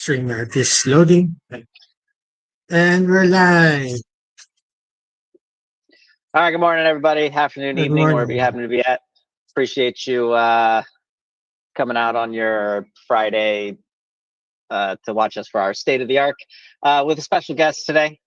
Streamer is loading. And we're live. All right, good morning, everybody. Afternoon, Good evening, wherever you morning. happen to be at. Appreciate you coming out on your Friday to watch us for our State of the Arc with a special guest today.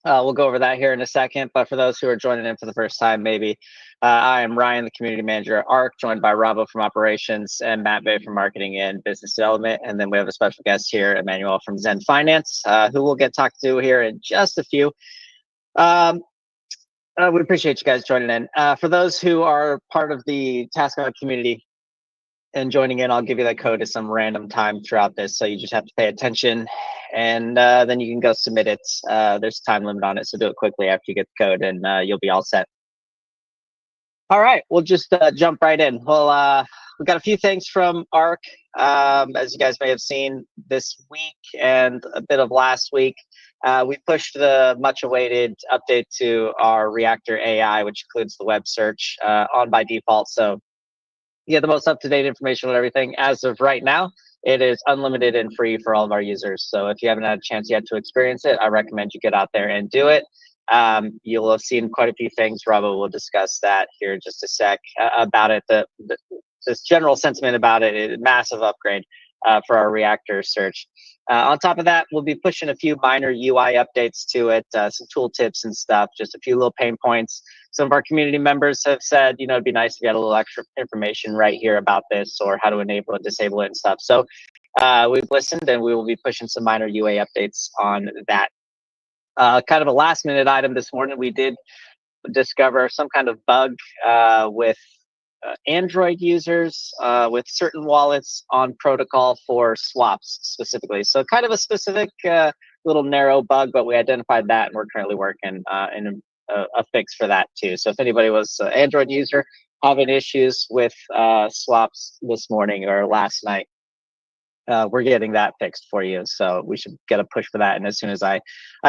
We'll go over that here in a second, but for those who are joining in for the first time, maybe, I am Ryan, the community manager at ARC, joined by Robbo from operations and Matt Bay from marketing and business development. And then we have a special guest here, Emmanuel from Xend Finance, who we'll get talked to here in just a few. We appreciate you guys joining in. For those who are part of the TaskOut community and joining in, I'll give you that code at some random time throughout this. So you just have to pay attention and then you can go submit it. There's a time limit on it, so do it quickly after you get the code and you'll be all set. All right, we'll just jump right in. Well, we've got a few things from ARC, as you guys may have seen this week and a bit of last week. We pushed the much-awaited update to our Reactor AI, which includes the web search on by default. So you get the most up-to-date information on everything. As of right now, it is unlimited and free for all of our users. So if you haven't had a chance yet to experience it, I recommend you get out there and do it. You'll have seen quite a few things. Robbo will discuss that here in just a sec about it. This general sentiment about it is a massive upgrade for our Reactor search. On top of that, we'll be pushing a few minor UI updates to it, some tool tips and stuff, just a few little pain points. Some of our community members have said, you know, it'd be nice to get a little extra information right here about this or how to enable and disable it and stuff. So we've listened and we will be pushing some minor UI updates on that. Kind of a last minute item this morning, we did discover some kind of bug with Android users with certain wallets on protocol for swaps specifically. So kind of a specific little narrow bug, but we identified that and we're currently working in a fix for that too. So if anybody was an Android user having issues with swaps this morning or last night, we're getting that fixed for you. So we should get a push for that. And as soon as I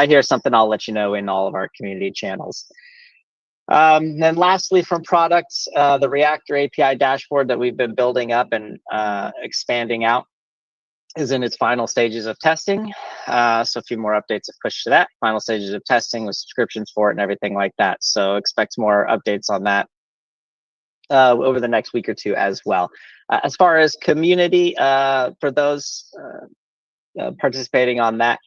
hear something, I'll let you know in all of our community channels. Then lastly, from products, the Reactor API dashboard that we've been building up and expanding out is in its final stages of testing. So a few more updates have pushed to that. Final stages of testing with subscriptions for it and everything like that. So expect more updates on that over the next week or two as well. As far as community, for those participating on that,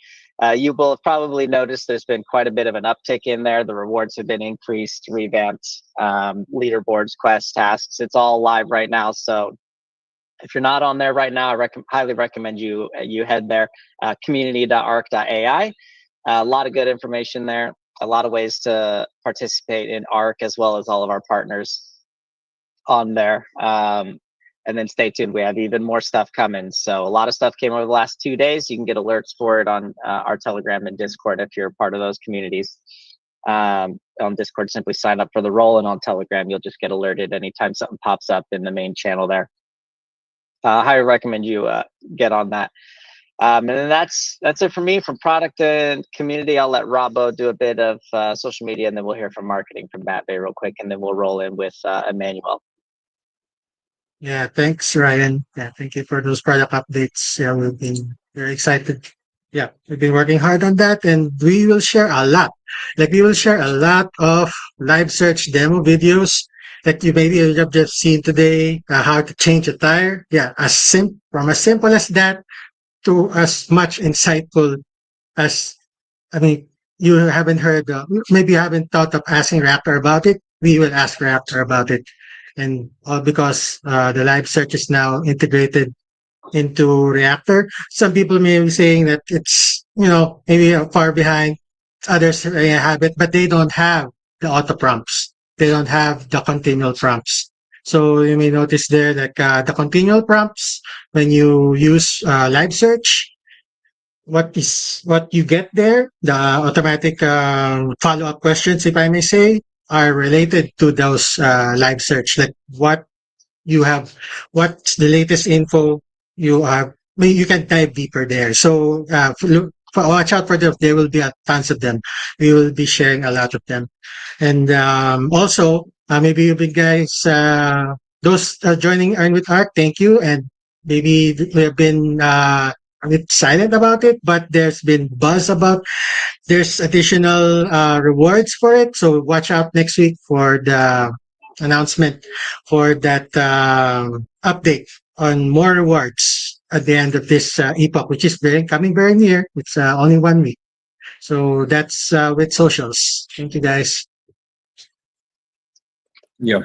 you will have probably noticed there's been quite a bit of an uptick in there. The rewards have been increased, revamped, leaderboards, quests, tasks. It's all live right now. So if you're not on there right now, I highly recommend you head there, community.arc.ai. A lot of good information there, a lot of ways to participate in ARC as well as all of our partners on there. And then stay tuned. We have even more stuff coming. So a lot of stuff came over the last 2 days. You can get alerts for it on our Telegram and Discord if you're part of those communities. On Discord, simply sign up for the role, and on Telegram, you'll just get alerted anytime something pops up in the main channel there. I highly recommend you get on that. And then that's it for me from product and community. I'll let Robbo do a bit of social media, and then we'll hear from marketing from Matt Bay real quick, and then we'll roll in with Emmanuel. Yeah, thanks, Ryan. Yeah, thank you for those product updates. Yeah, we've been very excited. Yeah, we've been working hard on that, and we will share a lot. Like we will share a lot of live search demo videos that you maybe have just seen today. How to change a tire. Yeah, from as simple as that to as much insightful as I mean, you haven't heard, maybe you haven't thought of asking Raptor about it. We will ask Raptor about it. And all because the live search is now integrated into Reactor. Some people may be saying that it's, maybe far behind. Others may have it, but they don't have the auto prompts. They don't have the continual prompts. So you may notice there that the continual prompts, when you use live search, what you get there, the automatic follow-up questions, if I may say, are related to those live search, like what you have, what's the latest info you have. I mean, you can dive deeper there. So watch out for them. There will be tons of them. We will be sharing a lot of them. And also, maybe you big guys, those joining Earn with Arc, thank you. And maybe we have been a bit silent about it, but there's been buzz about there's additional rewards for it. So watch out next week for the announcement for that update on more rewards at the end of this epoch, which is coming very near. It's only 1 week. So that's with socials. Thank you, guys. Yeah.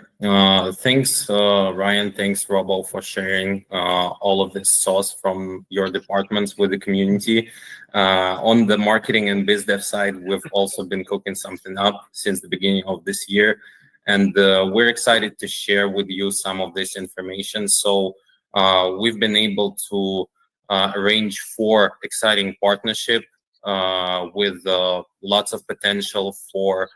Thanks, Ryan. Thanks, Robo, for sharing all of this sauce from your departments with the community. On the marketing and biz dev side, we've also been cooking something up since the beginning of this year, and we're excited to share with you some of this information. So we've been able to arrange 4 exciting partnership with lots of potential for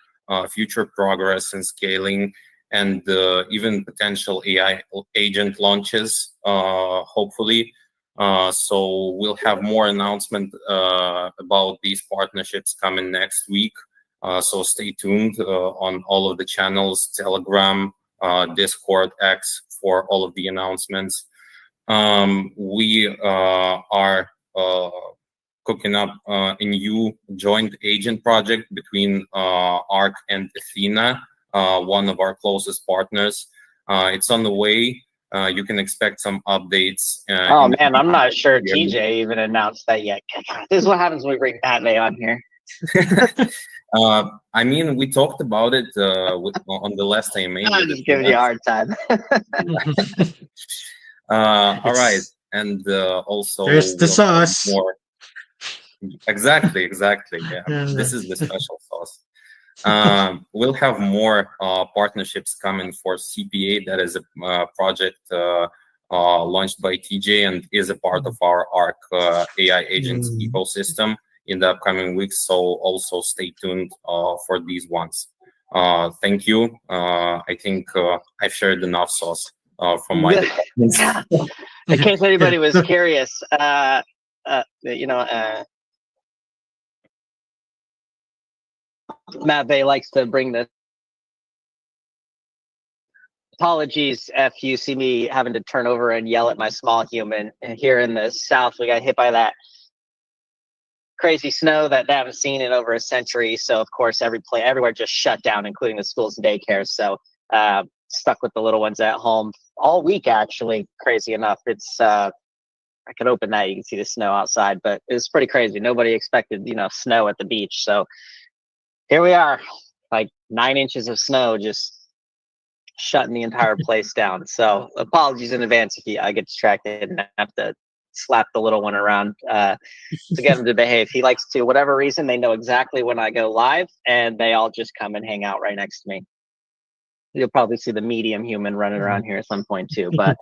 future progress and scaling, and even potential AI agent launches, hopefully. So we'll have more announcement about these partnerships coming next week. So stay tuned on all of the channels, Telegram, Discord, X, for all of the announcements. We are cooking up a new joint agent project between ARC and Athena, one of our closest partners. It's on the way. You can expect some updates. Oh man, I'm not sure TJ even announced that yet. This is what happens when we bring Pat May on here. I mean, we talked about it on the last AMA. I'm just giving you a hard time. All right, and also there's the sauce. More. Exactly. Yeah, this is the special sauce. We'll have more partnerships coming for CPA. That is a project launched by TJ and is a part of our ARC AI agents ecosystem in the upcoming weeks. So also stay tuned for these ones. Thank you. I think I've shared enough sauce from my departments. In case anybody was curious, Matt Bay likes to bring this. Apologies if you see me having to turn over and yell at my small human. And here in the South, we got hit by that crazy snow that they haven't seen in over a century. So of course, everywhere just shut down, including the schools and daycares. So stuck with the little ones at home all week. Actually, crazy enough, it's I could open that. You can see the snow outside, but it's pretty crazy. Nobody expected snow at the beach. So here we are, like 9 inches of snow, just shutting the entire place down. So apologies in advance if I get distracted and have to slap the little one around to get him to behave. He likes to, whatever reason, they know exactly when I go live, and they all just come and hang out right next to me. You'll probably see the medium human running around here at some point too. But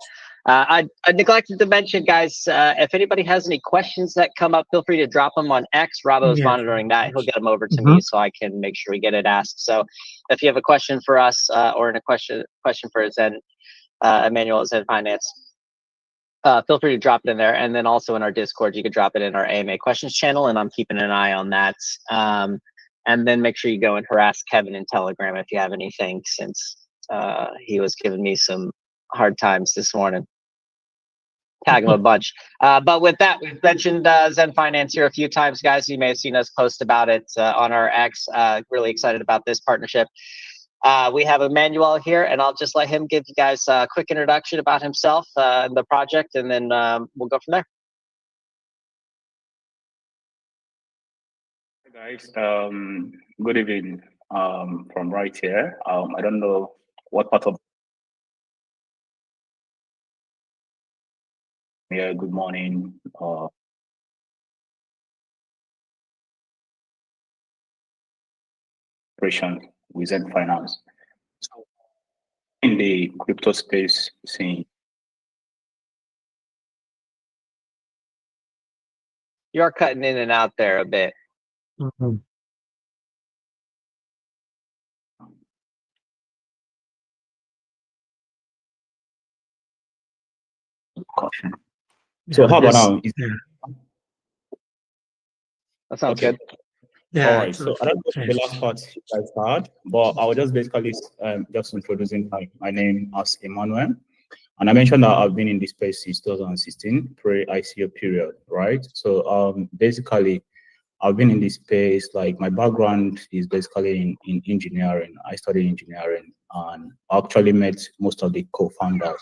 I neglected to mention, guys, if anybody has any questions that come up, feel free to drop them on X. Robbo's monitoring that. He'll get them over to me so I can make sure we get it asked. So if you have a question for us or a question for Xend, Emmanuel at Xend Finance, feel free to drop it in there. And then also in our Discord, you can drop it in our AMA questions channel, and I'm keeping an eye on that. And then make sure you go and harass Kevin in Telegram if you have anything, since he was giving me some hard times this morning. Tag him a bunch. But with that, we've mentioned Xend Finance here a few times, guys. You may have seen us post about it on our X. Really excited about this partnership. We have Emmanuel here, and I'll just let him give you guys a quick introduction about himself and the project, and then we'll go from there. Hey guys, good evening from right here. I don't know what part of good morning. Operation with Xend Finance. So in the crypto space scene. You're cutting in and out there a bit. Caution. So how about now? That sounds good. Yeah. All right. So I don't know the last part you guys heard, but I was just basically just introducing my name as Emmanuel. And I mentioned that I've been in this space since 2016, pre-ICO period, right? So basically, I've been in this space, like my background is basically in engineering. I studied engineering and I actually met most of the co-founders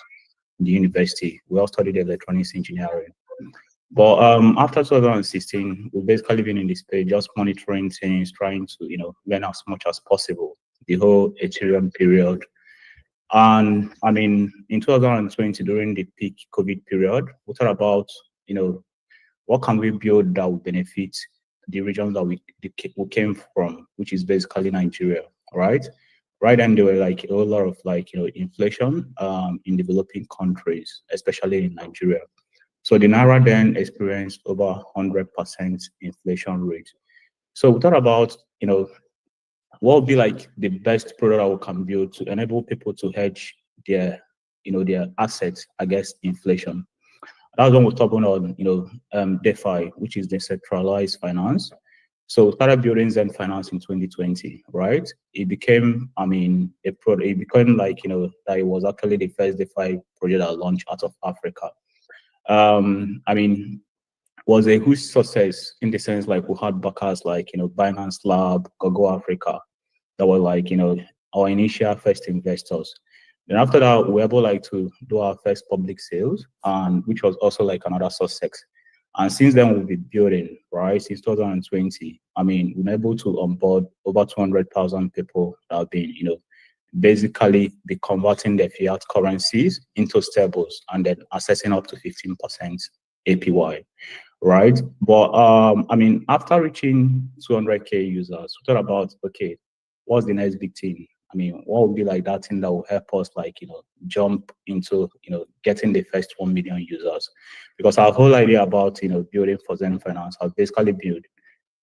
in the university. We all studied electronics engineering. But after 2016, we've basically been in this space, just monitoring things, trying to, learn as much as possible, the whole Ethereum period. And I mean, in 2020, during the peak COVID period, we thought about, what can we build that will benefit the regions that we came from, which is basically Nigeria, right? Right, and there were like a whole lot of like inflation in developing countries, especially in Nigeria. So the naira then experienced over 100% inflation rate. So we thought about what would be like the best product that we can build to enable people to hedge their their assets against inflation. That's when we're talking on, DeFi, which is decentralized finance. So we started building Zen Finance in 2020, right? It became, I mean, it became like, that it was actually the first DeFi project that launched out of Africa. I mean, was a huge success in the sense like we had backers like, Binance Lab, Google Africa, that were like, our initial first investors. Then after that, we were able like to do our first public sales, and which was also like another success. And since then, we've been building, right? Since 2020, I mean, we're able to onboard over 200,000 people that have been, basically be converting their fiat currencies into stables and then assessing up to 15% APY, right? But I mean, after reaching 200K users, we thought about, okay, what's the next big thing? I mean, what would be like that thing that will help us like, jump into, getting the first 1 million users? Because our whole idea about, building for Zen Finance has basically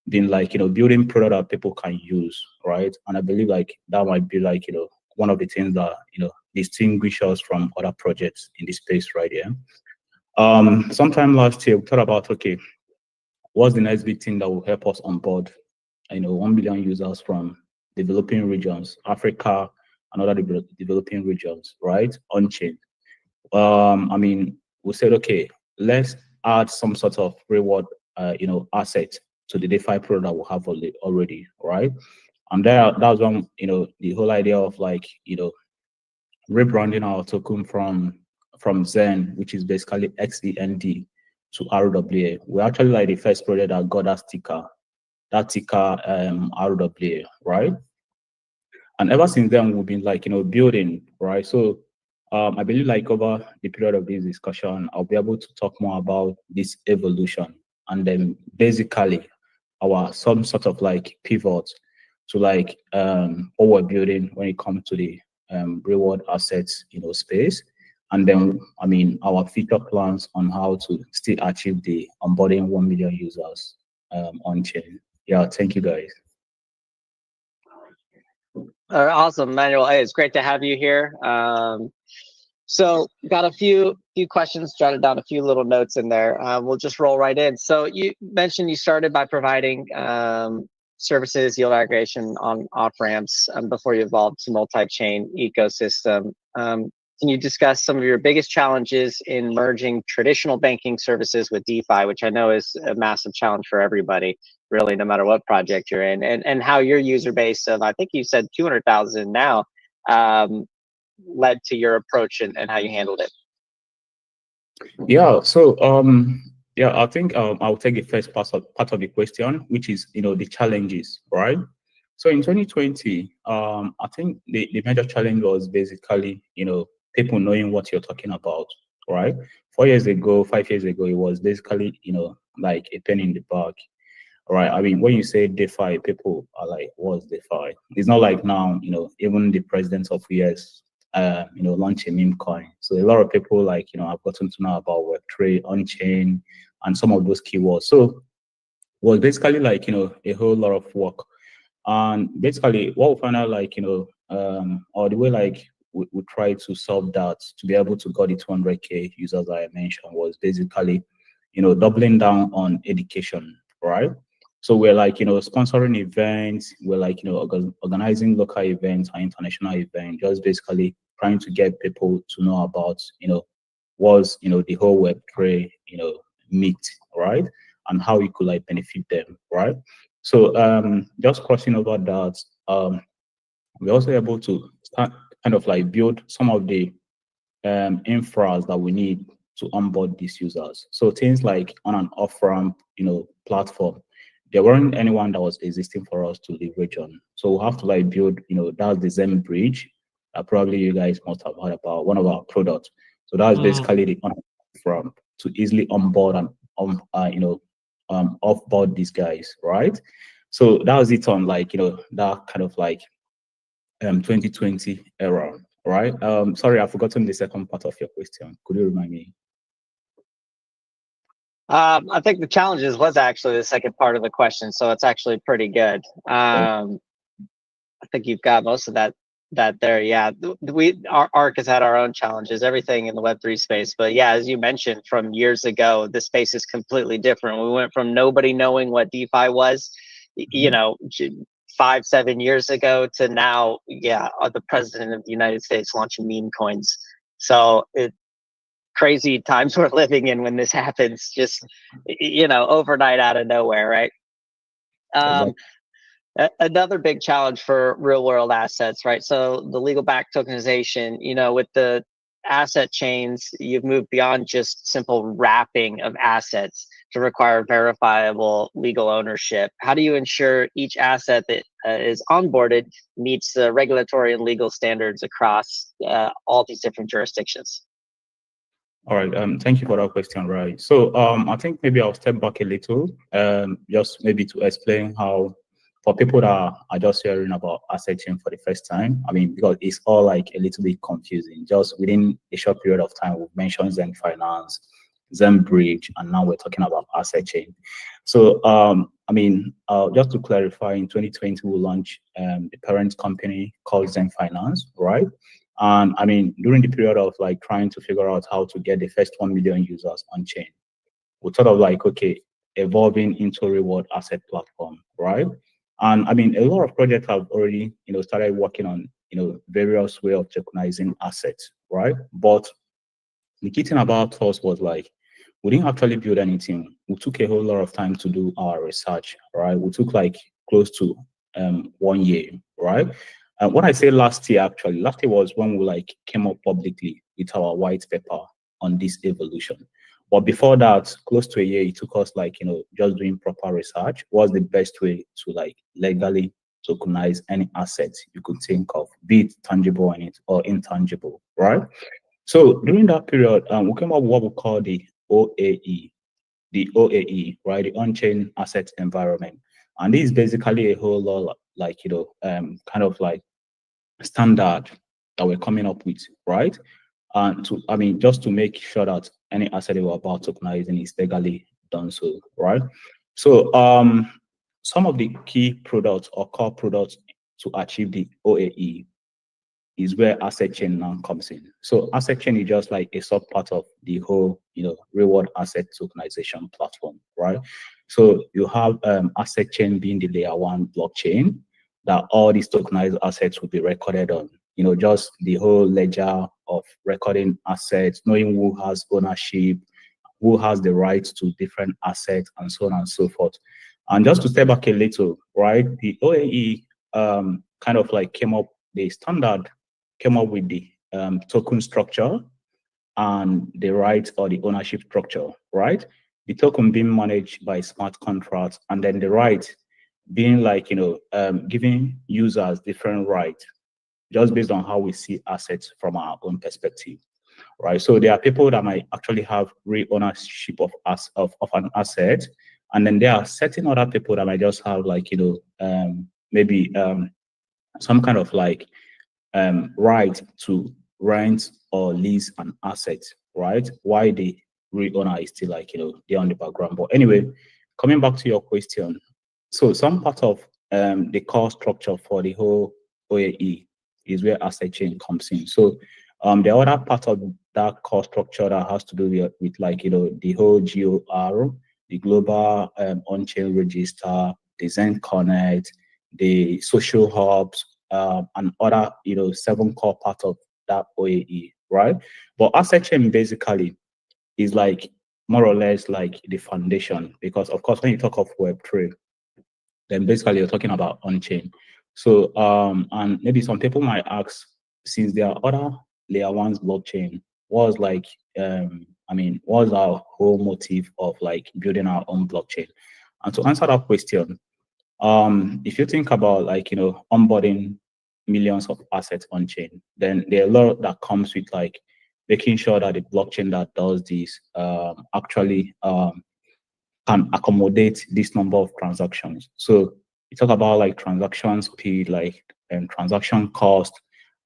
been like, building product that people can use, right? And I believe like that might be like, one of the things that, distinguish us from other projects in this space right here. Sometime last year, we thought about, okay, what's the next big thing that will help us onboard, 1 million users from developing regions, Africa, and other developing regions, right? On chain. I mean, we said, okay, let's add some sort of reward, asset to the DeFi product that we have already, right? And that's when, the whole idea of like, rebranding our token from Zen, which is basically XEND, to RWA. We're actually like the first project that got that ticker RWA, right? And ever since then, we've been like, building, right? So I believe like over the period of this discussion, I'll be able to talk more about this evolution and then basically some sort of like pivot to like what we're building when it comes to the reward assets, space. And then, I mean, our future plans on how to still achieve the onboarding 1 million users on chain. Yeah, thank you guys. Awesome, Manuel. Hey, it's great to have you here. So got a few questions, jotted down a few little notes in there. We'll just roll right in. So you mentioned you started by providing services, yield aggregation on off ramps before you evolved to multi-chain ecosystem. Can you discuss some of your biggest challenges in merging traditional banking services with DeFi, which I know is a massive challenge for everybody, really, no matter what project you're in, and how your user base of, I think you said 200,000 now, led to your approach and how you handled it? Yeah, so yeah, I think I'll take the first part of the question, which is the challenges, right? So in 2020, I think the major challenge was basically people knowing what you're talking about, right? 4 years ago, 5 years ago, it was basically like a pen in the bag, right? I mean, when you say DeFi, people are like, what's DeFi? It's not like now, even the presidents of US launch a meme coin. So a lot of people like, have gotten to know about Web3, on-chain, and some of those keywords. So it was basically like, a whole lot of work. And basically what we found out like, or the way like we try to solve that to be able to get the 200K users that I mentioned was basically, doubling down on education, right? So we're like, sponsoring events, we're like, organizing local events and international events, just basically trying to get people to know about, was, the whole Web3, meet, right? And how it could like benefit them, right? So just crossing over that, we're also able to start kind of like build some of the infras that we need to onboard these users. So things like on and off ramp, platform, there weren't anyone that was existing for us to leverage on. So we'll have to like build, that's the Xend bridge that probably you guys must have heard about, one of our products. So that's basically the on and off ramp to easily onboard and offboard these guys, right? So that was it on like, that kind of like 2020 era, right? Sorry, I've forgotten the second part of your question. Could you remind me? I think the challenges was actually the second part of the question, so it's actually pretty good. I think you've got most of that there. Yeah, our ARC has had our own challenges, everything in the Web3 space. But yeah, as you mentioned, from years ago, the space is completely different. We went from nobody knowing what DeFi was, 5-7 years ago, to now, the president of the United States launching meme coins. So crazy times we're living in when this happens, just overnight out of nowhere, right? Another big challenge for real world assets, right? So the legal back tokenization, with the asset chains, you've moved beyond just simple wrapping of assets to require verifiable legal ownership. How do you ensure each asset that is onboarded meets the regulatory and legal standards across all these different jurisdictions? All right, thank you for that question, right? So I think maybe I'll step back a little, just maybe to explain how, for people that are just hearing about asset chain for the first time, I mean, because it's all like a little bit confusing. Just within a short period of time, we've mentioned Xend Finance, Xend Bridge, and now we're talking about asset chain. So I mean, just to clarify, in 2020, we launched the parent company called Xend Finance, right? And I mean, during the period of like trying to figure out how to get the first 1 million users on chain, we thought of like, okay, evolving into a reward asset platform, right? And I mean, a lot of projects have already, started working on, various way of tokenizing assets, right? But the key thing about us was like, we didn't actually build anything. We took a whole lot of time to do our research, right? We took like close to 1 year, right? When I say last year, actually, last year was when we like came up publicly with our white paper on this evolution. But before that, close to a year, it took us like, just doing proper research. What's the best way to like legally tokenize any asset you could think of, be it tangible in it or intangible, right? So during that period, we came up with what we call the OAE, right? The on-chain asset environment. And this is basically a whole lot like, kind of like standard that we're coming up with, right? And just to make sure that any asset we're about tokenizing is legally done so, right? So some of the key products or core products to achieve the OAE is where asset chain now comes in. So asset chain is just like a sub part of the whole, reward asset tokenization platform, right? So you have asset chain being the layer 1 blockchain that all these tokenized assets will be recorded on. Just the whole ledger of recording assets, knowing who has ownership, who has the rights to different assets, and so on and so forth. And just to step back a little, right? The OAE kind of like the standard came up with the token structure and the rights or the ownership structure, right? The token being managed by smart contracts, and then the right being like, giving users different rights just based on how we see assets from our own perspective, right? So there are people that might actually have real ownership of an asset, and then there are certain other people that might just have like, maybe some kind of like right to rent or lease an asset, right? Why the real owner is still like, they're on the background. But anyway, coming back to your question, so some part of the core structure for the whole OAE is where asset chain comes in. So the other part of that core structure that has to do with like, the whole GOR, the global on-chain register, the Xend Connect, the social hubs, and other, 7 core part of that OAE, right? But asset chain basically is like more or less like the foundation, because of course when you talk of Web3, then basically you're talking about on-chain. So and maybe some people might ask, since there are other layer ones blockchain, was like what's our whole motive of like building our own blockchain? And to answer that question, if you think about like onboarding millions of assets on chain, then there are a lot that comes with like making sure that the blockchain that does this actually can accommodate this number of transactions. So you talk about like transaction speed, like transaction cost,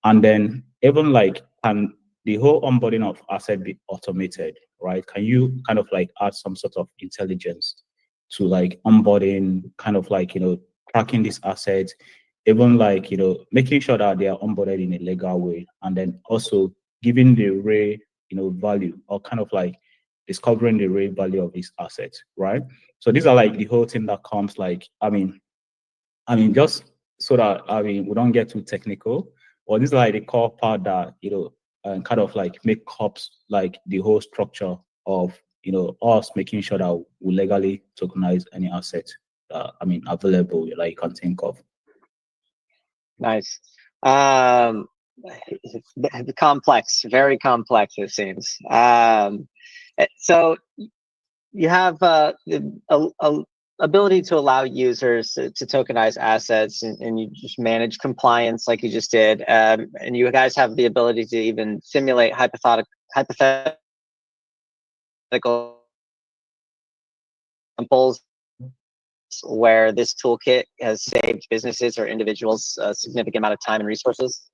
and then even like can the whole onboarding of asset be automated, right? Can you kind of like add some sort of intelligence to like onboarding, kind of like tracking these assets, even like making sure that they are onboarded in a legal way, and then also giving the array value, or kind of like discovering the real value of these assets, right? So these are like the whole thing that comes like, just so that we don't get too technical, or this is like the core part that kind of like make up like the whole structure of us making sure that we legally tokenize any asset that available like you can think of. Nice. Complex, very complex it seems. So you have the ability to allow users to tokenize assets, and you just manage compliance like you just did, and you guys have the ability to even simulate hypothetical examples where this toolkit has saved businesses or individuals a significant amount of time and resources.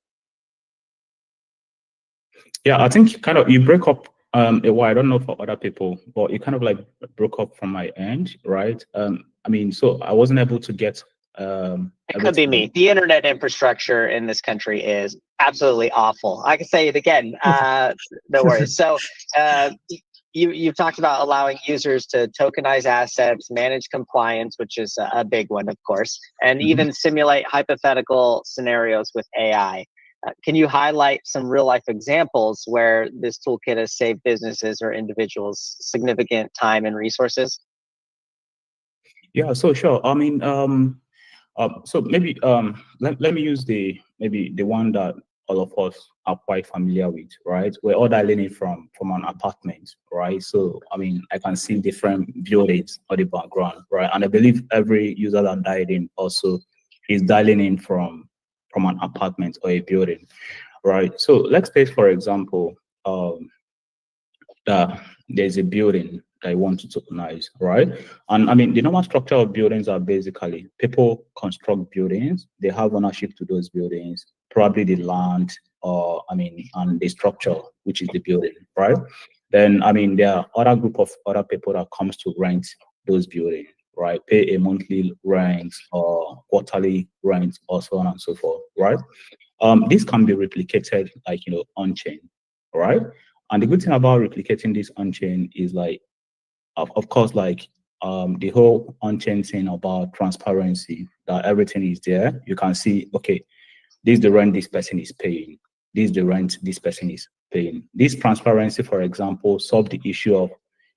Yeah, I think kind of you break up a while. I don't know for other people, but you kind of like broke up from my end, right? So I wasn't able to get it could be me. The internet infrastructure in this country is absolutely awful. I can say it again. No worries. So you've talked about allowing users to tokenize assets, manage compliance, which is a big one, of course, and even simulate hypothetical scenarios with AI. Can you highlight some real life examples where this toolkit has saved businesses or individuals significant time and resources? Yeah, so sure. So maybe let me use the one that all of us are quite familiar with, right? We're all dialing in from an apartment, right? So I can see different buildings on the background, right? And I believe every user that dialed in also is dialing in from an apartment or a building, right? So let's take, for example, that there's a building that I want to tokenize, right? And the normal structure of buildings are basically people construct buildings, they have ownership to those buildings, probably the land, or and the structure, which is the building, right? Then there are other group of other people that comes to rent those buildings, right? Pay a monthly rent or quarterly rent, or so on and so forth, right? This can be replicated like on chain, right? And the good thing about replicating this on-chain is like, of course, like the whole on-chain thing about transparency, that everything is there. You can see, okay, this is the rent this person is paying. This is the rent this person is paying. This transparency, for example, solve the issue of,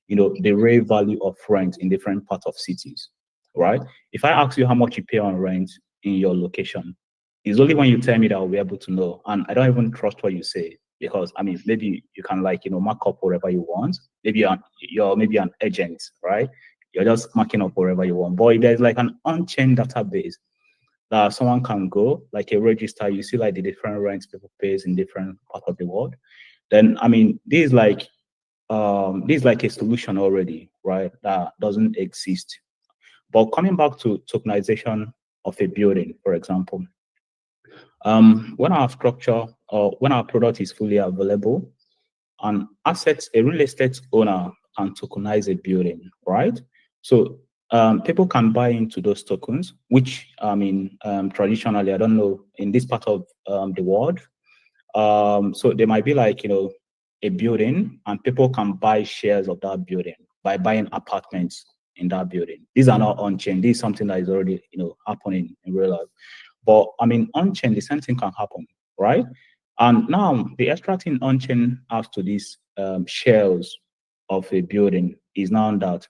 the real value of rent in different parts of cities, right? If I ask you how much you pay on rent in your location, it's only when you tell me that I'll be able to know. And I don't even trust what you say, because maybe you can like mark up whatever you want. Maybe you're maybe an agent, right? You're just marking up wherever you want. But if there's like an on-chain database that someone can go, like a register, you see like the different rents people pays in different parts of the world. Then this is like a solution already, right? That doesn't exist. But coming back to tokenization of a building, for example, when our structure or when our product is fully available, an asset, a real estate owner can tokenize a building, right? So people can buy into those tokens, which traditionally, I don't know, in this part of the world, so there might be like a building, and people can buy shares of that building by buying apartments in that building. These are not on-chain. This is something that is already happening in real life. But on-chain, the same thing can happen, right? And now the extra thing on-chain adds to these shells of a building is now that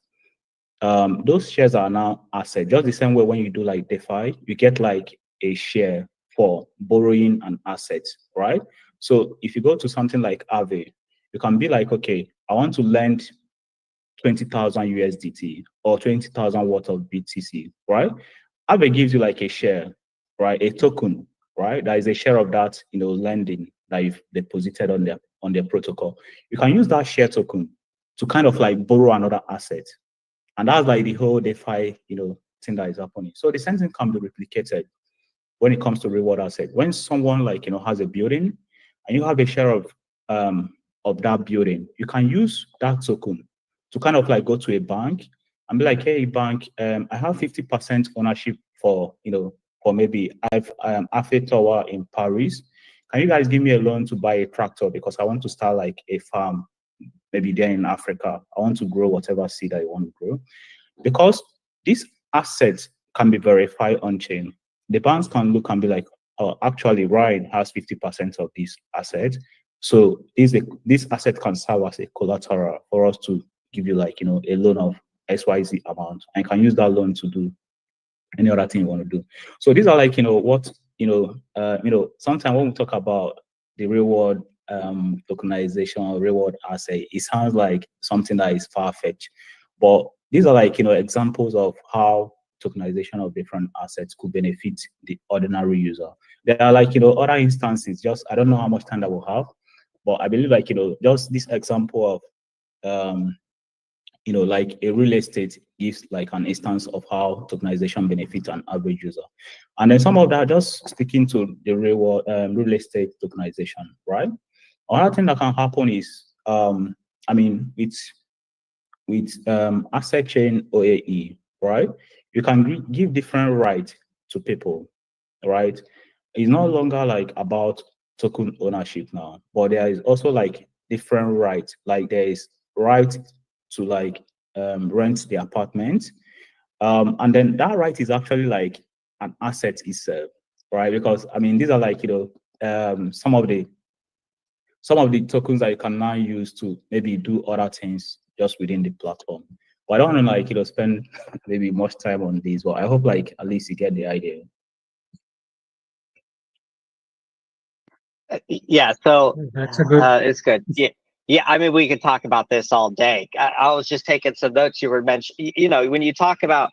those shares are now assets. Just the same way when you do like DeFi, you get like a share for borrowing an asset, right? So if you go to something like Aave, you can be like, okay, I want to lend 20,000 USDT or 20,000 worth of BTC, right? Aave gives you like a share, right? A token, right? That is a share of that, lending that you've deposited on their protocol. You can use that share token to kind of like borrow another asset. And that's like the whole DeFi, thing that is happening. So the same thing can be replicated when it comes to reward asset. When someone like has a building and you have a share of that building, you can use that token to kind of like go to a bank and be like, hey bank, I have 50% ownership for for maybe I've Eiffel Tower in Paris. Can you guys give me a loan to buy a tractor because I want to start like a farm maybe there in Africa. I want to grow whatever seed I want to grow. Because these assets can be verified on chain. The banks can look and be like, oh, actually, Ryan has 50% of this asset. So this asset can serve as a collateral for us to give you like, a loan of XYZ amount. And you can use that loan to do any other thing you want to do. So these are like, what, sometimes when we talk about the reward tokenization or reward asset, it sounds like something that is far-fetched. But these are like, examples of how tokenization of different assets could benefit the ordinary user. There are like, other instances, just, I don't know how much time that we'll have, but I believe like, just this example of, like a real estate gives like an instance of how tokenization benefits an average user. And then some of that just sticking to the real estate tokenization, right? Another thing that can happen is, I mean, with asset chain OAE, right? You can give different rights to people, right? It's no longer like about token ownership now, but there is also like different rights. Like there is right to like rent the apartment, and then that right is actually like an asset itself, right? Because I mean these are like some of the tokens that you can now use to maybe do other things just within the platform. But I don't want to like spend maybe much time on this, but I hope like at least you get the idea. Yeah, so That's a good. it's good. Yeah, yeah. I mean, we could talk about this all day. I was just taking some notes. You were mentioning, when you talk about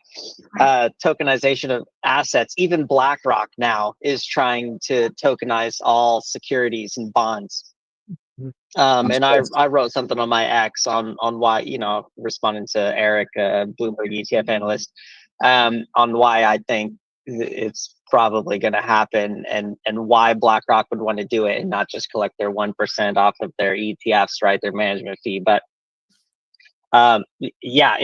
tokenization of assets, even BlackRock now is trying to tokenize all securities and bonds. And I wrote something on my X on why, responding to Eric, Bloomberg ETF analyst, on why I think it's probably going to happen and why BlackRock would want to do it and not just collect their 1% off of their ETFs, right? Their management fee. But yeah,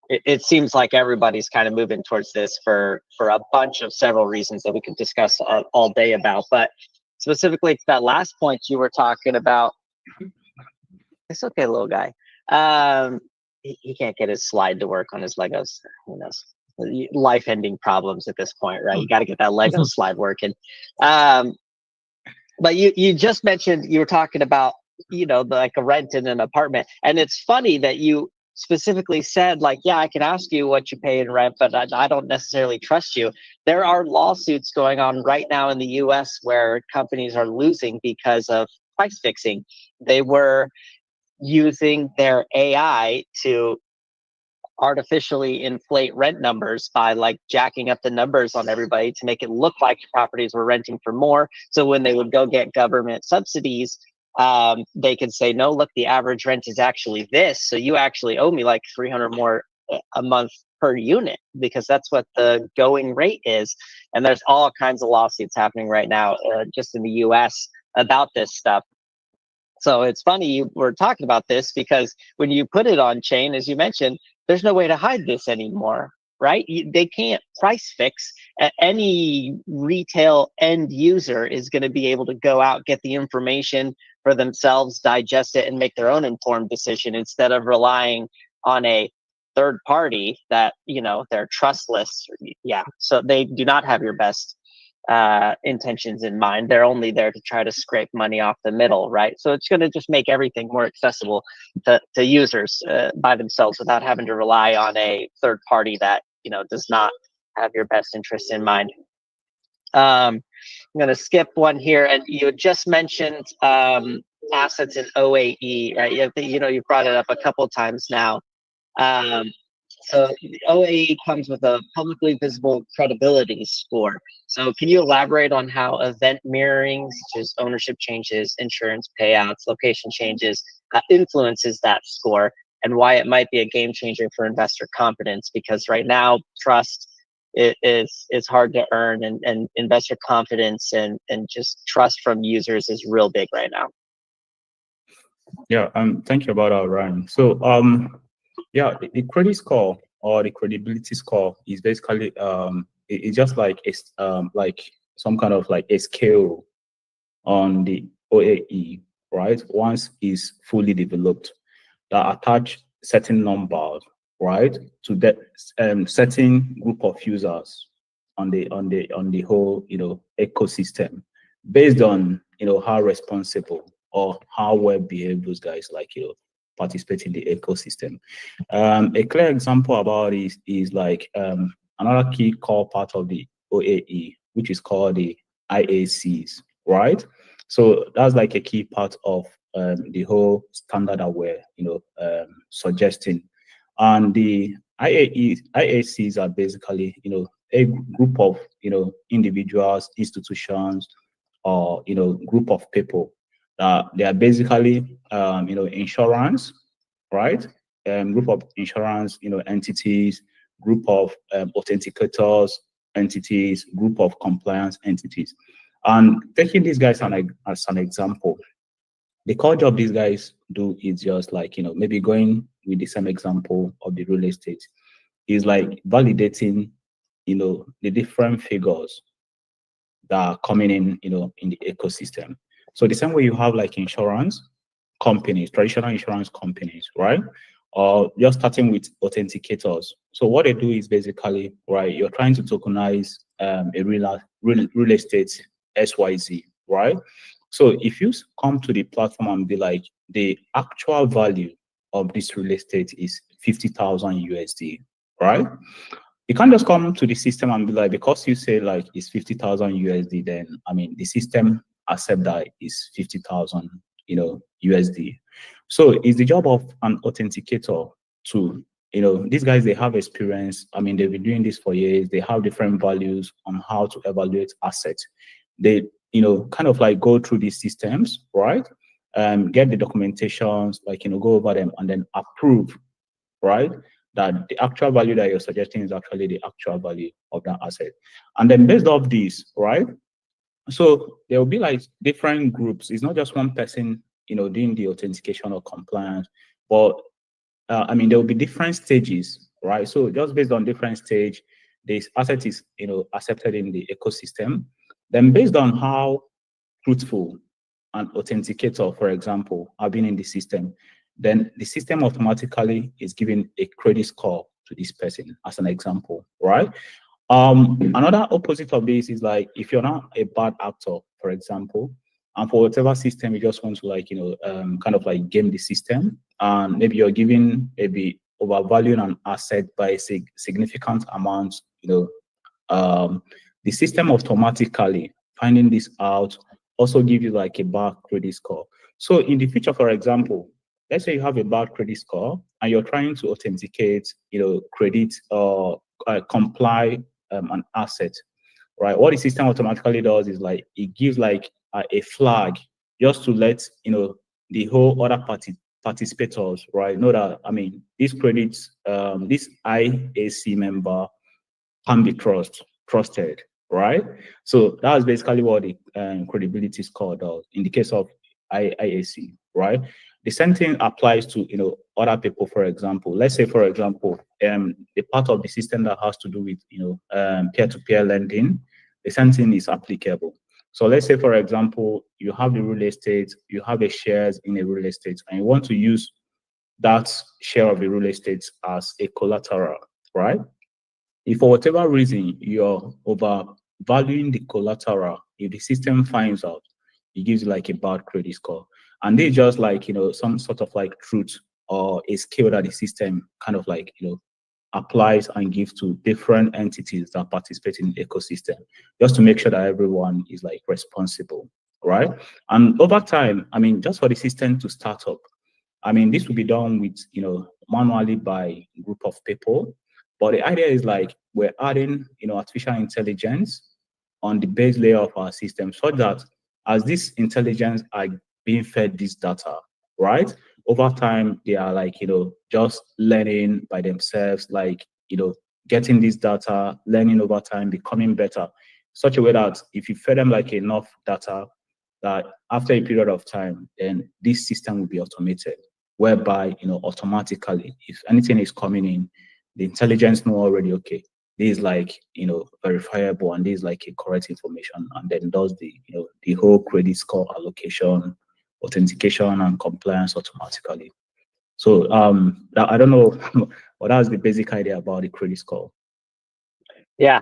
it seems like everybody's kind of moving towards this for a bunch of several reasons that we could discuss all day about. But specifically to that last point you were talking about, it's okay, little guy. He can't get his slide to work on his Legos. Who knows? Life-ending problems at this point, right? You got to get that Lego slide working. But you just mentioned, you were talking about, like a rent in an apartment, and it's funny that you specifically said, like, yeah, I can ask you what you pay in rent, but I don't necessarily trust you. There are lawsuits going on right now in the U.S. where companies are losing because of price fixing. They were using their AI to artificially inflate rent numbers by like jacking up the numbers on everybody to make it look like properties were renting for more. So when they would go get government subsidies, they could say, no, look, the average rent is actually this. So you actually owe me like 300 more a month per unit because that's what the going rate is. And there's all kinds of lawsuits happening right now just in the US about this stuff. So it's funny you were talking about this because when you put it on chain, as you mentioned, there's no way to hide this anymore, right? They can't price fix. Any retail end user is going to be able to go out, get the information for themselves, digest it, and make their own informed decision instead of relying on a third party that, they're trustless. Yeah, so they do not have your best intentions in mind. They're only there to try to scrape money off the middle, right? So it's going to just make everything more accessible to users by themselves without having to rely on a third party that does not have your best interests in mind. I'm going to skip one here, and you had just mentioned assets in OAE, right? You brought it up a couple of times now. So OAE comes with a publicly visible credibility score. So can you elaborate on how event mirroring, such as ownership changes, insurance payouts, location changes, influences that score, and why it might be a game changer for investor confidence? Because right now, trust is hard to earn, and investor confidence and just trust from users is real big right now. Yeah, thank you about that, Ryan. So yeah, the credit score or the credibility score is basically it's just like like some kind of like a scale on the OAE, right? Once is fully developed, that attach certain numbers, right, to that certain group of users on the whole ecosystem, based on how responsible or how well behaved those guys like participate in the ecosystem. A clear example about this is like another key core part of the OAE, which is called the IACs, right? So that's like a key part of the whole standard that we're suggesting. And the IACs are basically a group of individuals, institutions, or group of people that they are basically insurance, right? Group of insurance entities, group of authenticators entities, group of compliance entities. And taking these guys as an example, the core job these guys do is just like maybe going with the same example of the real estate, is like validating the different figures that are coming in the ecosystem. So the same way you have like insurance companies, traditional insurance companies, right? Or you're starting with authenticators. So what they do is basically, right, you're trying to tokenize a real estate XYZ, right? So if you come to the platform and be like, the actual value of this real estate is 50,000 USD, right? You can't just come to the system and be like, because you say like it's 50,000 USD, then I mean the system accept that is 50,000 USD. So it's the job of an authenticator to these guys, they have experience. I mean, they've been doing this for years. They have different values on how to evaluate assets. They kind of like go through these systems, right? Get the documentations, like go over them and then approve, right, that the actual value that you're suggesting is actually the actual value of that asset. And then based off this, right, so there will be like different groups. It's not just one person doing the authentication or compliance, but I mean there will be different stages, right? So just based on different stage, this asset is accepted in the ecosystem. Then based on how truthful an authenticator, for example, have been in the system, then the system automatically is giving a credit score to this person, as an example, right? Another opposite of this is like if you're not a bad actor, for example, and for whatever system you just want to like kind of like game the system, and maybe you're giving maybe overvaluing an asset by a significant amount, the system automatically finding this out also give you like a bad credit score. So in the future, for example, let's say you have a bad credit score and you're trying to authenticate, credit or comply an asset, right? What the system automatically does is like it gives like a flag just to let the whole other participators, right, know that I mean this credit, this IAC member can be trusted, right? So that's basically what the credibility score does in the case of IAC, right? The same thing applies to other people. For example, let's say for example, the part of the system that has to do with peer-to-peer lending, the same thing is applicable. So let's say for example, you have the real estate, you have a shares in a real estate, and you want to use that share of the real estate as a collateral, right? If for whatever reason you're over valuing the collateral. If the system finds out, it gives you like a bad credit score. And they just like, some sort of like truth or a skill that the system kind of like, applies and gives to different entities that participate in the ecosystem, just to make sure that everyone is like responsible, right? And over time, I mean, just for the system to start up, I mean, this will be done with, manually by a group of people. But the idea is like we're adding, artificial intelligence on the base layer of our system so that as this intelligence are being fed this data, right? Over time, they are like, just learning by themselves, like, getting this data, learning over time, becoming better, such a way that if you fed them like enough data, that after a period of time, then this system will be automated, whereby, automatically, if anything is coming in, the intelligence know already, okay, this is like, verifiable and this is like a correct information, and then does the, the whole credit score allocation, authentication and compliance automatically. So I don't know, but that's the basic idea about the credit score. Yeah,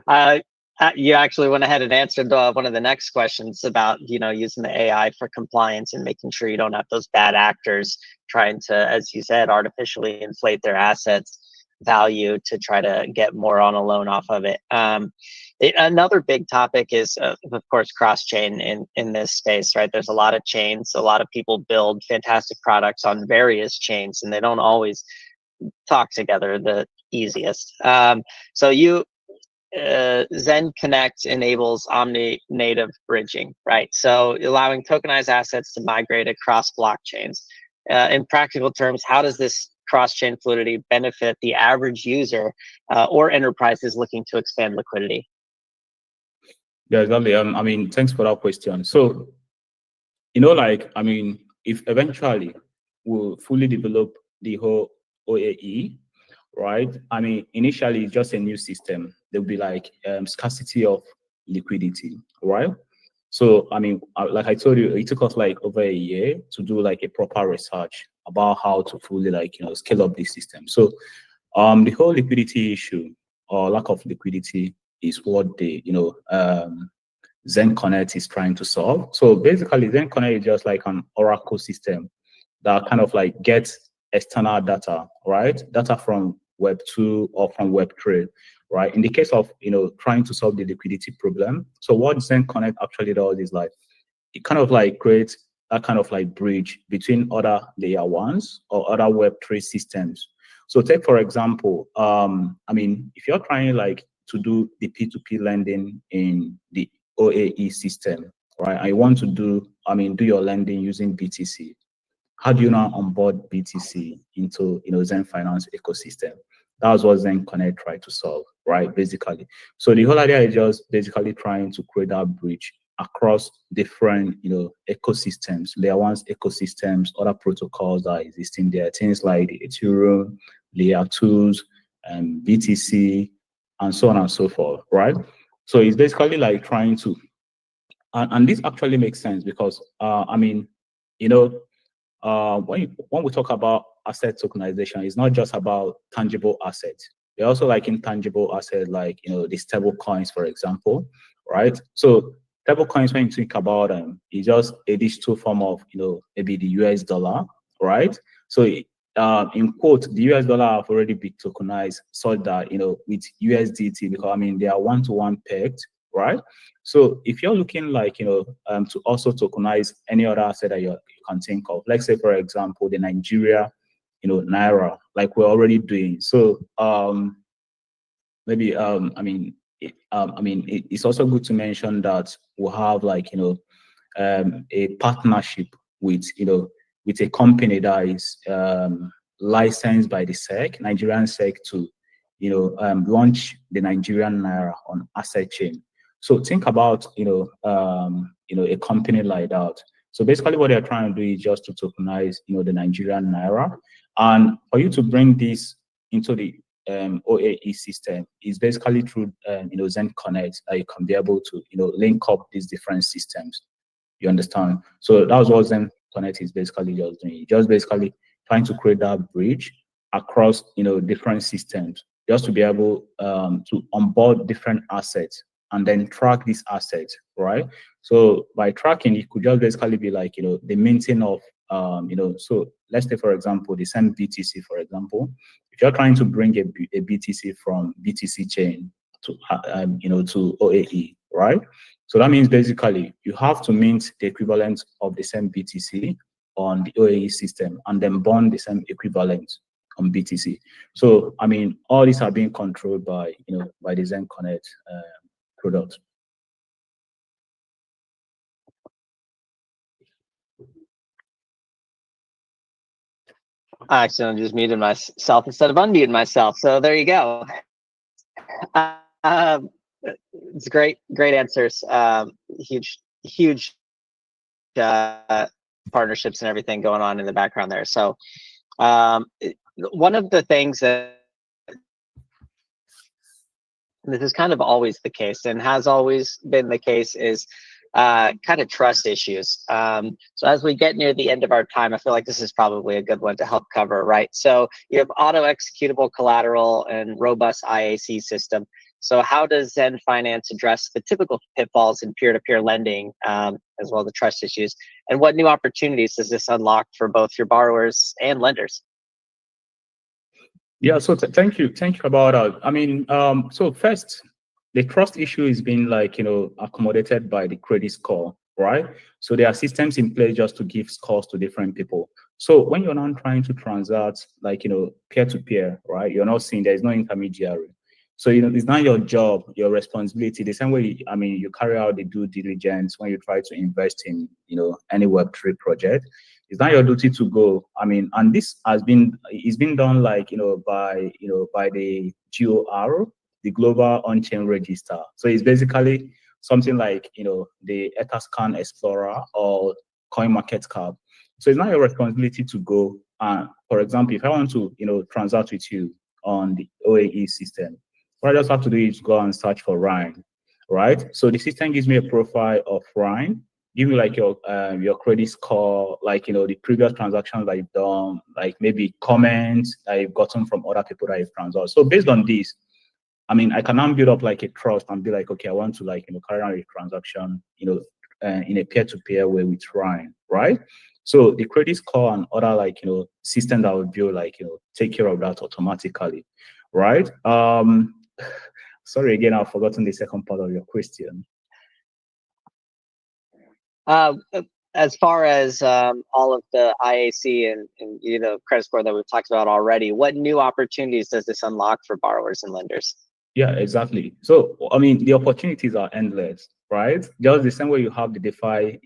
you actually went ahead and answered one of the next questions about using the AI for compliance and making sure you don't have those bad actors trying to, as you said, artificially inflate their assets value to try to get more on a loan off of it. Another big topic is, of course, cross-chain in this space, right? There's a lot of chains. A lot of people build fantastic products on various chains, and they don't always talk together the easiest. So Xend Connect enables omni-native bridging, right? So allowing tokenized assets to migrate across blockchains. In practical terms, how does this cross-chain fluidity benefit the average user or enterprises looking to expand liquidity? Yeah, exactly. I mean, thanks for that question. So, like, I mean, if eventually we'll fully develop the whole OAE, right? I mean, initially it's just a new system. There'll be like scarcity of liquidity, right? So, I mean, like I told you, it took us like over a year to do like a proper research about how to fully like, scale up this system. So, the whole liquidity issue or lack of liquidity is what the, Xend Connect is trying to solve. So basically, Xend Connect is just like an Oracle system that kind of like gets external data, right? Data from Web 2 or from Web 3, right? In the case of, trying to solve the liquidity problem. So what Xend Connect actually does is like, it kind of like creates that kind of like bridge between other layer ones or other Web3 systems. So take, for example, I mean, if you're trying like to do the P2P lending in the OAE system, right? I want to do your lending using BTC. How do you now onboard BTC into, Xend Finance ecosystem? That was what Xend Connect tried to solve, right? Basically. So the whole idea is just basically trying to create that bridge across different, ecosystems, layer one's ecosystems, other protocols that are existing there, things like the Ethereum, layer twos, BTC, and so on and so forth, right? So it's basically like trying to, and this actually makes sense because, I mean, when we talk about asset tokenization, it's not just about tangible assets. They're also like intangible assets, like the stable coins, for example, right? So stable coins, when you think about them, it's just a digital form of maybe the US dollar, right? So in quote, the US dollar have already been tokenized so that with USDT, because I mean they are one-to-one pegged, right? So if you're looking like to also tokenize any other asset that you can think of, let's say for example the Nigeria naira, like we're already doing. So maybe it's also good to mention that we'll have like a partnership with with a company that is licensed by the SEC, Nigerian SEC, to launch the Nigerian naira on asset chain. So think about a company like that. So basically, what they're trying to do is just to tokenize the Nigerian naira, and for you to bring this into the OAE system is basically through Xend Connect that you can be able to link up these different systems. You understand? So that was what Xend Connect is basically just doing. Just basically trying to create that bridge across different systems, just to be able to onboard different assets and then track this asset, right? So by tracking, it could just basically be like, the minting of, so let's say, for example, the same BTC, for example, if you're trying to bring a BTC from BTC chain to, to OAE, right? So that means basically you have to mint the equivalent of the same BTC on the OAE system and then bond the same equivalent on BTC. So, I mean, all these are being controlled by, by the Xend Connect product. I accidentally just muted myself instead of unmuting myself. So there you go. It's great answers. Huge partnerships and everything going on in the background there. So one of the things that this is kind of always the case and has always been the case is kind of trust issues. So as we get near the end of our time, I feel like this is probably a good one to help cover, right? So you have auto executable collateral and robust IAC system. So how does Xend Finance address the typical pitfalls in peer-to-peer lending, as well as the trust issues? And what new opportunities does this unlock for both your borrowers and lenders? Yeah, so thank you about that. I mean, so first, the trust issue is being like, accommodated by the credit score, right? So there are systems in place just to give scores to different people. So when you're not trying to transact, like, peer-to-peer, right? You're not seeing there's no intermediary. So, it's not your job, your responsibility. The same way, I mean, you carry out the due diligence when you try to invest in, any Web3 project. It's not your duty to go. I mean, and this it's been done like, by the GOR, the Global On-Chain Register. So it's basically something like, the Etherscan Explorer or CoinMarketCap. So it's not your responsibility to go. For example, if I want to, transact with you on the OAE system, what I just have to do is go and search for Ryan, right? So the system gives me a profile of Ryan, give me like your credit score, like, the previous transactions that you've done, like maybe comments that you've gotten from other people that you've transacted. So based on this, I mean, I can now build up like a trust and be like, okay, I want to like, carry out a transaction, in a peer-to-peer way with Ryan, right? So the credit score and other like, system that would build like, take care of that automatically, right? Sorry, again, I've forgotten the second part of your question. As far as all of the IAC and credit score that we've talked about already, what new opportunities does this unlock for borrowers and lenders? Yeah, exactly. So, I mean, the opportunities are endless, right? Just the same way you have the DeFi,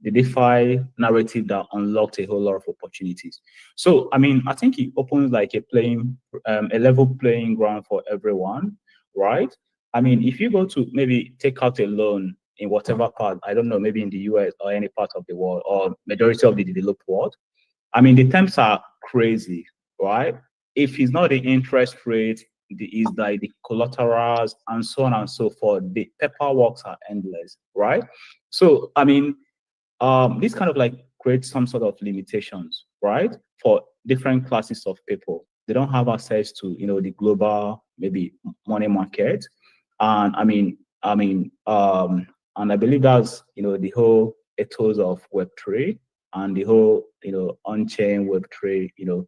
the DeFi narrative that unlocked a whole lot of opportunities. So, I mean, I think it opens like a level playing ground for everyone, right? I mean, if you go to maybe take out a loan in whatever part, I don't know, maybe in the US or any part of the world or majority of the developed world, I mean, the terms are crazy, right? If it's not the interest rate, is like the collaterals and so on and so forth, the paperwork are endless, right? So, I mean, this kind of like creates some sort of limitations, right? For different classes of people. They don't have access to, the global, maybe money market. And and I believe that's, the whole ethos of Web3 and the whole, on-chain Web3,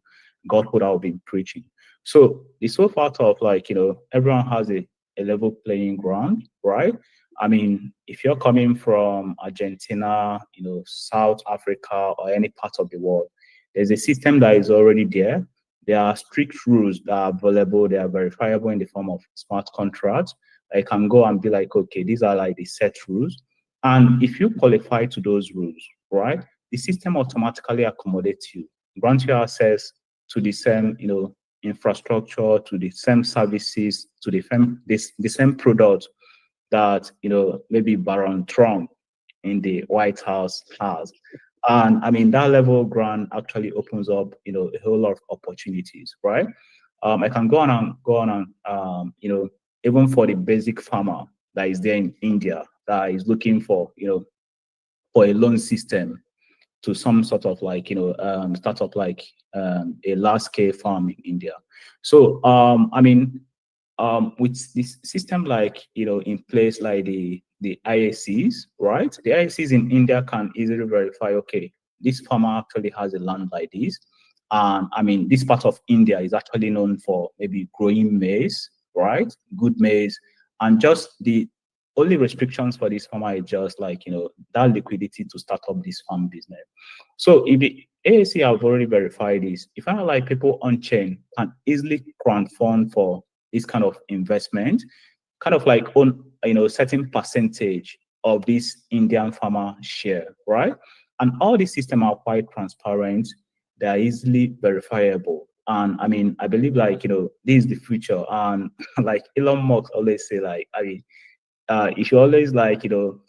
Godhood I've been preaching. So it's so part of like, everyone has a level playing ground, right? I mean, if you're coming from Argentina, South Africa, or any part of the world, there's a system that is already there. There are strict rules that are available. They are verifiable in the form of smart contracts. I can go and be like, okay, these are like the set rules. And if you qualify to those rules, right, the system automatically accommodates you, grants you access to the same, infrastructure, to the same services, to the same product that, maybe Baron Trump in the White House has. And I mean, that level grant actually opens up, a whole lot of opportunities, right? I can go on and, even for the basic farmer that is there in India that is looking for, for a loan system to some sort of like, start up like a large scale farm in India. So, I mean, with this system like in place like the IACs, right? The IACs in India can easily verify, okay, this farmer actually has a land like this. And I mean, this part of India is actually known for maybe growing maize, right? Good maize. And just the only restrictions for this farmer is just like, that liquidity to start up this farm business. So if the AAC have already verified this, if I like people on chain can easily crowdfund for this kind of investment, kind of like own, certain percentage of this Indian farmer share, right? And all these systems are quite transparent. They are easily verifiable. And I mean, I believe like, this is the future. And like Elon Musk always say, like, I mean, you should always like,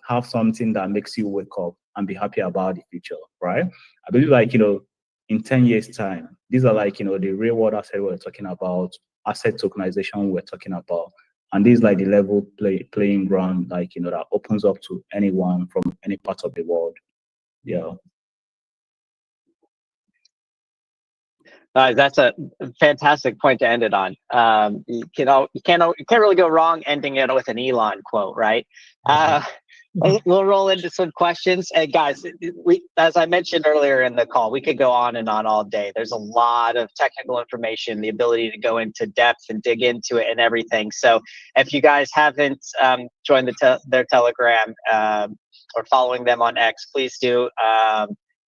have something that makes you wake up and be happy about the future, right? I believe like, in 10 years time, these are like, the real world asset we're talking about, asset tokenization we're talking about. And this is like the level playing ground, like, that opens up to anyone from any part of the world. Yeah. That's a fantastic point to end it on. You can't really go wrong ending it with an Elon quote, right? We'll roll into some questions. And guys, as I mentioned earlier in the call, we could go on and on all day. There's a lot of technical information, the ability to go into depth and dig into it and everything. So if you guys haven't joined their Telegram or following them on X, please do.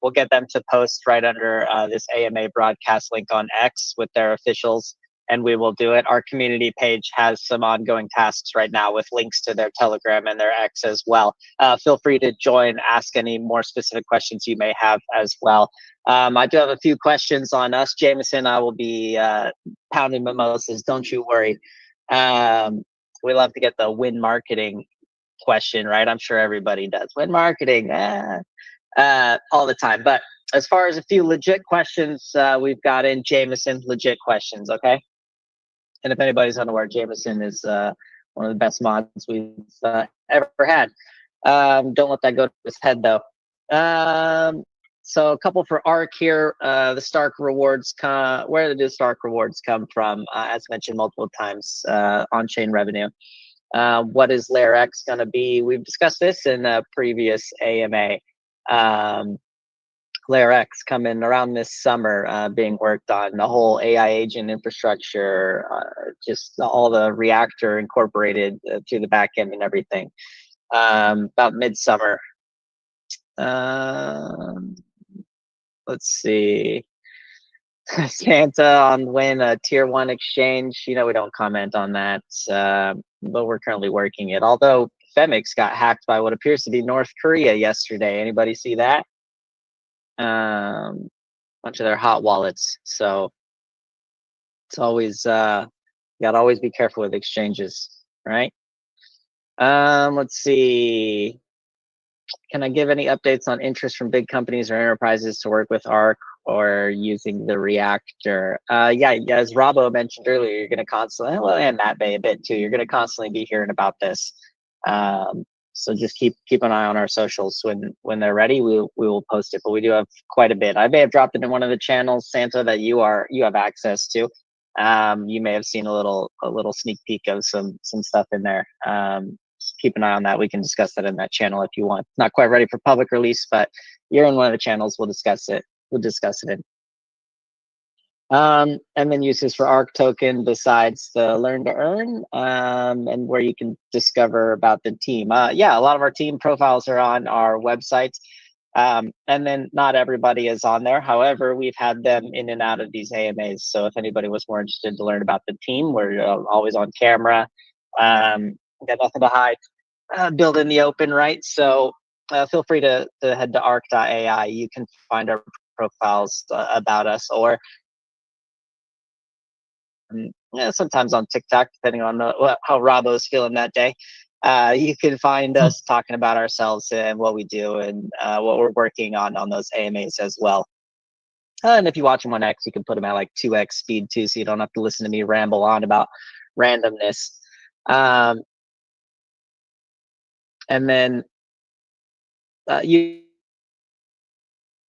We'll get them to post right under this AMA broadcast link on X with their officials, and we will do it. Our community page has some ongoing tasks right now with links to their Telegram and their X as well. Feel free to join, ask any more specific questions you may have as well. I do have a few questions on us, Jameson. I will be pounding mimosas, don't you worry. We love to get the win marketing question, right? I'm sure everybody does. Win marketing, all the time. But as far as a few legit questions, we've got in Jameson, legit questions, okay? And if anybody's unaware, Jameson is one of the best mods we've ever had. Don't let that go to his head, though. So a couple for ARC here. The Stark rewards where did the Stark rewards come from? As mentioned multiple times, on-chain revenue. What is Layer X going to be? We've discussed this in a previous AMA. Layer X coming around this summer, being worked on, the whole AI agent infrastructure, just all the reactor incorporated through the back end and everything. About midsummer. Let's see. Santa on when a tier 1 exchange, we don't comment on that, but we're currently working it. Although Femix got hacked by what appears to be North Korea yesterday. Anybody see that? Bunch of their hot wallets. So it's always you gotta always be careful with exchanges, right? Let's see. Can I give any updates on interest from big companies or enterprises to work with ARC or using the reactor? Yeah, as Robbo mentioned earlier, you're gonna constantly, well, and Matt Bay a bit too, you're gonna constantly be hearing about this. So just keep an eye on our socials. When they're ready, we will post it. But we do have quite a bit. I may have dropped it in one of the channels, Santa, that you have access to. You may have seen a little sneak peek of some stuff in there. Keep an eye on that. We can discuss that in that channel if you want. Not quite ready for public release, but you're in one of the channels. We'll discuss it. In. And then uses for ARC token besides the learn to earn, and where you can discover about the team. Yeah, a lot of our team profiles are on our website. And then not everybody is on there. However, we've had them in and out of these AMAs. So if anybody was more interested to learn about the team, we're always on camera. Got nothing to hide. Build in the open, right? So feel free to head to arc.ai. You can find our profiles about us, or sometimes on TikTok, depending on how Robbo's feeling that day. You can find us talking about ourselves and what we do and what we're working on those AMAs as well. And if you watch them on X, you can put them at like 2x speed too, so you don't have to listen to me ramble on about randomness. And then I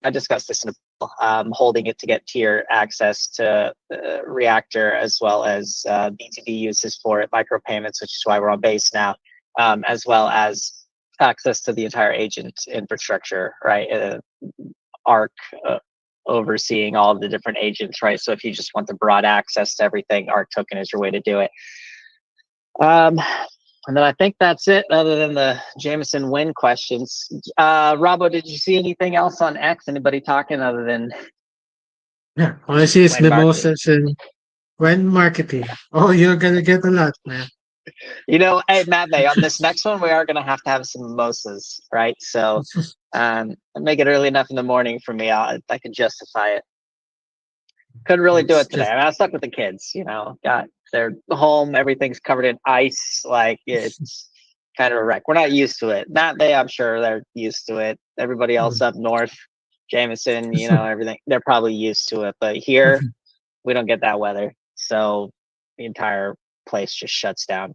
discussed this in a holding it to get tier access to Reactor, as well as B2B uses for it, micropayments, which is why we're on base now, as well as access to the entire agent infrastructure, right? Arc overseeing all of the different agents, right? So if you just want the broad access to everything, Arc token is your way to do it. And then I think that's it, other than the Jameson win questions. Robbo, did you see anything else on X? Anybody talking other than Yeah, all I see is Wayne Marketing? mimosas and when marketing. Oh, you're gonna get a lot, man. You know, hey, Matt, on this next one, we are going to have some mimosas, right? So make it early enough in the morning for me. I can justify it. Couldn't really do It's it today. just I mean, I was stuck with the kids, you know, got their home, everything's covered in ice. Like, it's kind of a wreck. We're not used to it. Matt, I'm sure they're used to it. Everybody else up north, Jameson, you know, everything, they're probably used to it. But here, we don't get that weather. So the entire place just shuts down.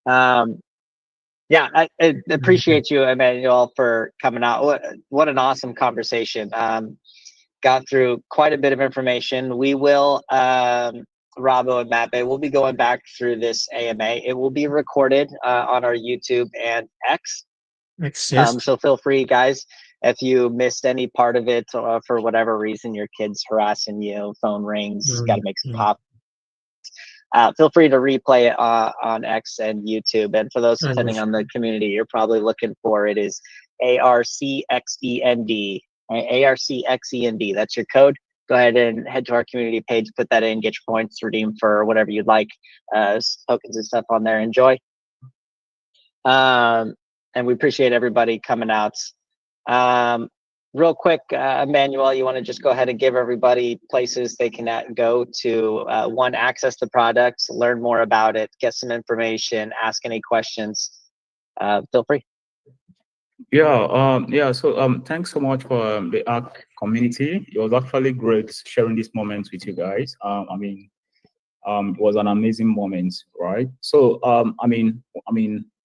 Yeah, I appreciate you, Emmanuel, for coming out. What an awesome conversation. Got through quite a bit of information. We will, Robbo and Matt Bay, we'll be going back through this AMA. It will be recorded on our YouTube and X. So feel free, guys, if you missed any part of it, for whatever reason, your kid's harassing you, phone rings, got to make some pop. Feel free to replay it on X and YouTube. And for those depending on the community, you're probably looking for it is ARCXEND. ARCXEND. That's your code. Go ahead and head to our community page, put that in, get your points, redeem for whatever you'd like, tokens and stuff on there. Enjoy. And we appreciate everybody coming out. Real quick, Emmanuel, you want to just go ahead and give everybody places they can go to, one, access the products, learn more about it, get some information, ask any questions. Feel free. So thanks so much for the ARC community. It was actually great sharing this moment with you guys. It was an amazing moment, right? So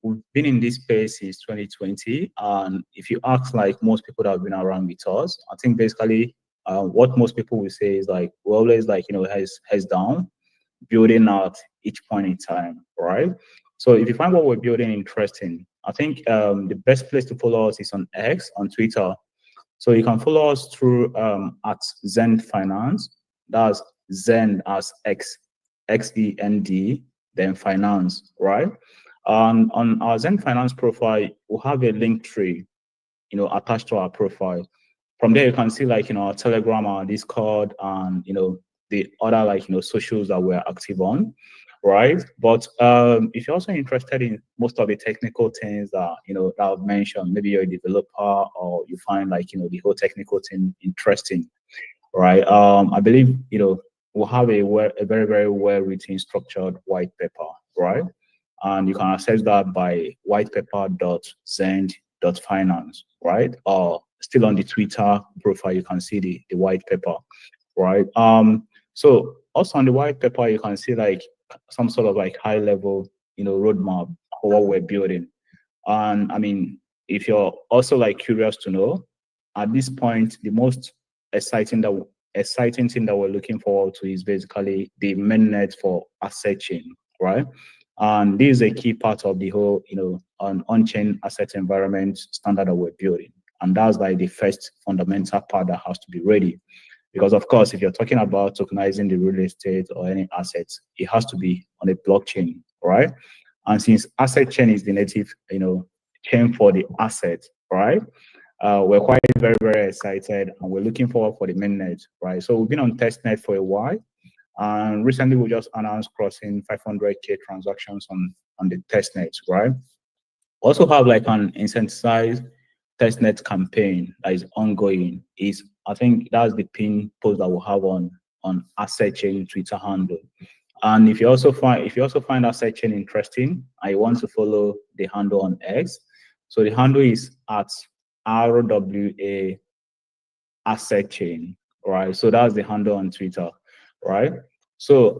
we've been in this space since 2020, and if you ask like most people that have been around with us, I think basically what most people will say is like we're always like, you know, heads down, building out each point in time, right? So if you find what we're building interesting, I think the best place to follow us is on X, on Twitter. So you can follow us through at Xend Finance. That's Xend as XEND, then finance, right? On our Xend Finance profile, we'll have a link tree, you know, attached to our profile. From there, you can see like, you know, our Telegram, our Discord, and, you know, the other like, you know, socials that we're active on, right? But if you're also interested in most of the technical things that, you know, that I've mentioned, maybe you're a developer or you find like, you know, the whole technical thing interesting, right? I believe, you know, we'll have a very, very well-written, structured white paper, right? And you can access that by whitepaper.xend.finance, right? Or still on the Twitter profile, you can see the white paper, right? So also on the white paper, you can see like some sort of like high level, you know, roadmap for what we're building. And I mean, if you're also like curious to know, at this point, the most exciting thing that we're looking forward to is basically the mainnet for asset chain, right? And this is a key part of the whole, you know, on-chain asset environment standard that we're building. And that's like the first fundamental part that has to be ready. Because of course, if you're talking about tokenizing the real estate or any assets, it has to be on a blockchain, right? And since asset chain is the native, you know, chain for the asset, right? We're quite very, very excited and we're looking forward for the mainnet, right? So we've been on testnet for a while. And recently we just announced crossing 500K transactions on the testnet, right? Also have like an incentivized testnet campaign that is ongoing. I think that's the pin post that we'll have on asset chain Twitter handle. And if you also find asset chain interesting and you want to follow the handle on X, so the handle is at RWA asset chain, right? So that's the handle on Twitter, right? So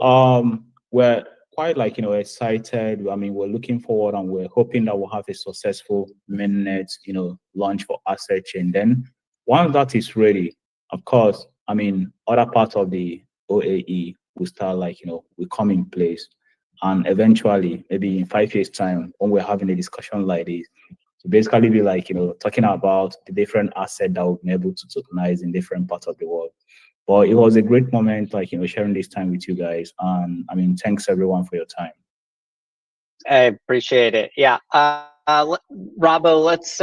we're quite like, you know, excited. I mean, we're looking forward and we're hoping that we'll have a successful mainnet, you know, launch for asset chain. Then Once that is ready, of course, I mean, other parts of the OAE will start like, will come in place. And eventually, maybe in 5 years' time, when we're having a discussion like this, to basically be like, talking about the different assets that we've been able to tokenize in different parts of the world. But it was a great moment, like, sharing this time with you guys. And I mean, thanks everyone for your time. I appreciate it. Yeah. Robbo, let's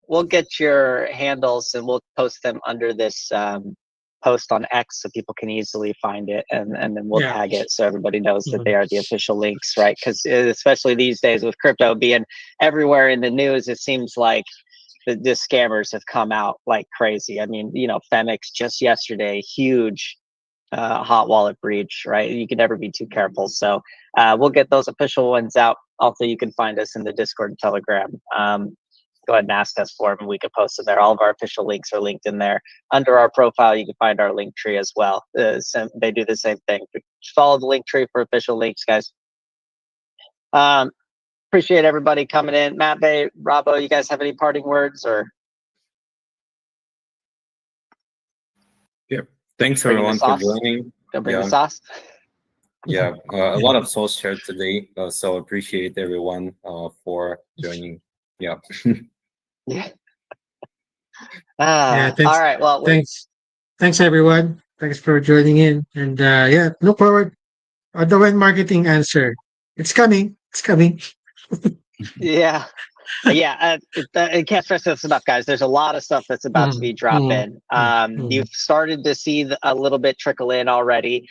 we'll get your handles and we'll post them under this post on X so people can easily find it, and then we'll tag it so everybody knows that they are the official links, right? Because especially these days with crypto being everywhere in the news, it seems like the scammers have come out like crazy. I mean, Femix just yesterday, huge hot wallet breach, right? You can never be too careful. So we'll get those official ones out. Also, you can find us in the Discord and Telegram. Go ahead and ask us for them, and we can post them there. All of our official links are linked in there. Under our profile, you can find our link tree as well. They do the same thing. Just follow the link tree for official links, guys. Appreciate everybody coming in. Matt Bay, Robbo, you guys have any parting words or? Thanks everyone for joining. Go bring the sauce. Yeah, a lot of sauce shared today, so appreciate everyone for joining. Yeah. Yeah. Thanks. All right. Well, thanks everyone. Thanks for joining in, and look forward on the when marketing answer. It's coming. It's coming. Yeah. I can't stress this enough, guys. There's a lot of stuff that's about to be dropping. You've started to see a little bit trickle in already.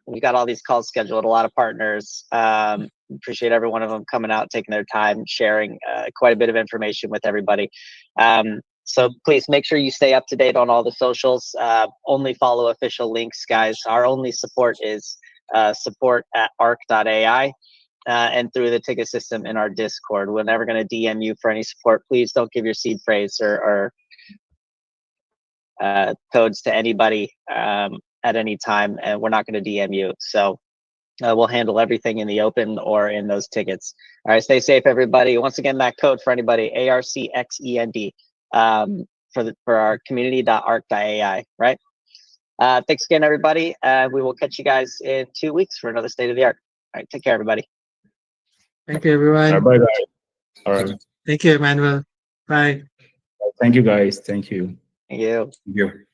We got all these calls scheduled, a lot of partners. Appreciate every one of them coming out, taking their time, sharing quite a bit of information with everybody. So please make sure you stay up to date on all the socials. Only follow official links, guys. Our only support is support@arc.ai. And through the ticket system in our Discord. We're never going to DM you for any support. Please don't give your seed phrase or codes to anybody at any time, and we're not going to DM you. So we'll handle everything in the open or in those tickets. All right, stay safe, everybody. Once again, that code for anybody, ARCXEND, for our community.arc.ai, right? Thanks again, everybody. We will catch you guys in 2 weeks for another State of the Art. All right, take care, everybody. Thank you, everyone. Bye, guys. All right. Thank you, Emmanuel. Bye. Thank you, guys. Thank you. Thank you. Thank you.